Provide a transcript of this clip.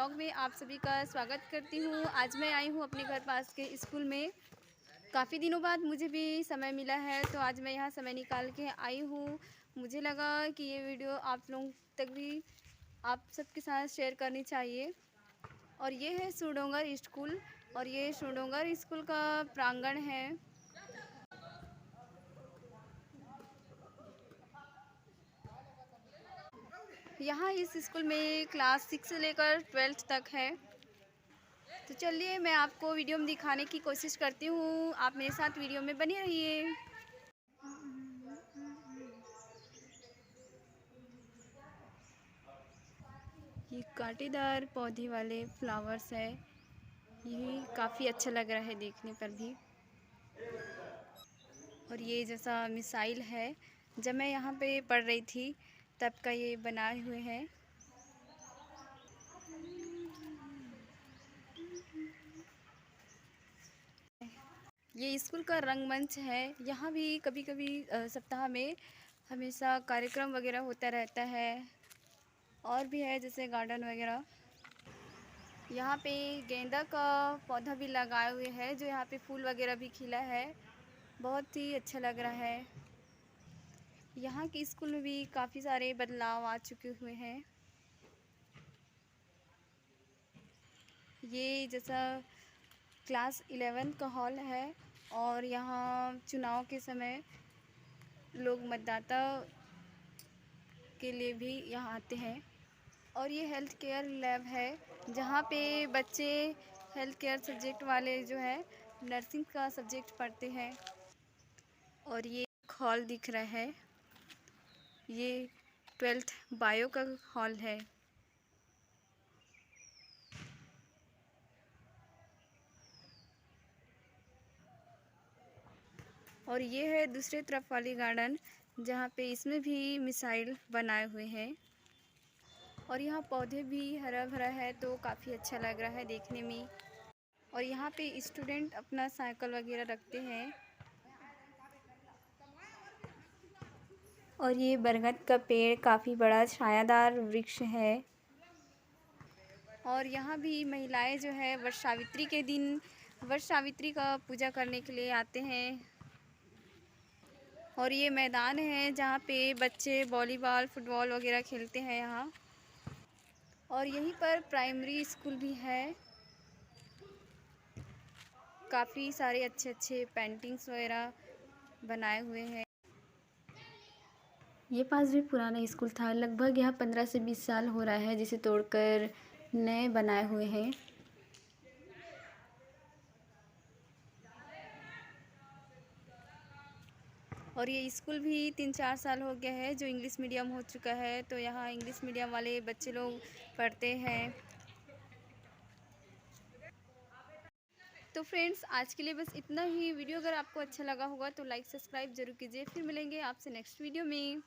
Blog में आप सभी का स्वागत करती हूँ। आज मैं आई हूँ अपने घर पास के स्कूल में। काफ़ी दिनों बाद मुझे भी समय मिला है, तो आज मैं यहाँ समय निकाल के आई हूँ। मुझे लगा कि ये वीडियो आप लोगों तक भी आप सबके साथ शेयर करनी चाहिए। और ये है सुरडोंगर स्कूल, और ये सुरडोंगर स्कूल का प्रांगण है। यहाँ इस स्कूल में क्लास 6 से लेकर 12th तक है। तो चलिए मैं आपको वीडियो में दिखाने की कोशिश करती हूँ, आप मेरे साथ वीडियो में बने रहिए। ये कांटेदार पौधे वाले फ्लावर्स है, ये काफ़ी अच्छा लग रहा है देखने पर भी। और ये जैसा मिसाइल है, जब मैं यहाँ पे पढ़ रही थी तब का ये बनाए हुए हैं। ये स्कूल का रंगमंच है। यहाँ भी कभी कभी सप्ताह में हमेशा कार्यक्रम वगैरह होता रहता है, और भी है जैसे गार्डन वगैरह। यहाँ पे गेंदा का पौधा भी लगाए हुए हैं, जो यहाँ पे फूल वगैरह भी खिला है, बहुत ही अच्छा लग रहा है। यहाँ के स्कूल में भी काफ़ी सारे बदलाव आ चुके हुए हैं। ये जैसा क्लास 11 का हॉल है, और यहाँ चुनाव के समय लोग मतदाता के लिए भी यहाँ आते हैं। और ये हेल्थ केयर लैब है, जहाँ पे बच्चे हेल्थ केयर सब्जेक्ट वाले जो है नर्सिंग का सब्जेक्ट पढ़ते हैं। और ये हॉल दिख रहा है, ये 12th बायो का हॉल है। और ये है दूसरे तरफ वाली गार्डन, जहाँ पे इसमें भी मिसाइल बनाए हुए हैं। और यहाँ पौधे भी हरा भरा है, तो काफ़ी अच्छा लग रहा है देखने में। और यहाँ पे स्टूडेंट अपना साइकिल वगैरह रखते हैं। और ये बरगद का पेड़ काफ़ी बड़ा छायादार वृक्ष है। और यहाँ भी महिलाएं जो है वट सावित्री के दिन वट सावित्री का पूजा करने के लिए आते हैं। और ये मैदान है जहाँ पे बच्चे वॉलीबॉल फुटबॉल वगैरह खेलते हैं यहाँ। और यहीं पर प्राइमरी स्कूल भी है, काफ़ी सारे अच्छे अच्छे पेंटिंग्स वगैरह बनाए हुए हैं। ये पास भी पुराना स्कूल था, लगभग यहाँ 15 से 20 साल हो रहा है जिसे तोड़कर नए बनाए हुए हैं। और ये स्कूल भी 3-4 साल हो गया है जो इंग्लिश मीडियम हो चुका है, तो यहाँ इंग्लिश मीडियम वाले बच्चे लोग पढ़ते हैं। तो फ्रेंड्स, आज के लिए बस इतना ही। वीडियो अगर आपको अच्छा लगा होगा तो लाइक सब्सक्राइब जरूर कीजिए। फिर मिलेंगे आपसे नेक्स्ट वीडियो में।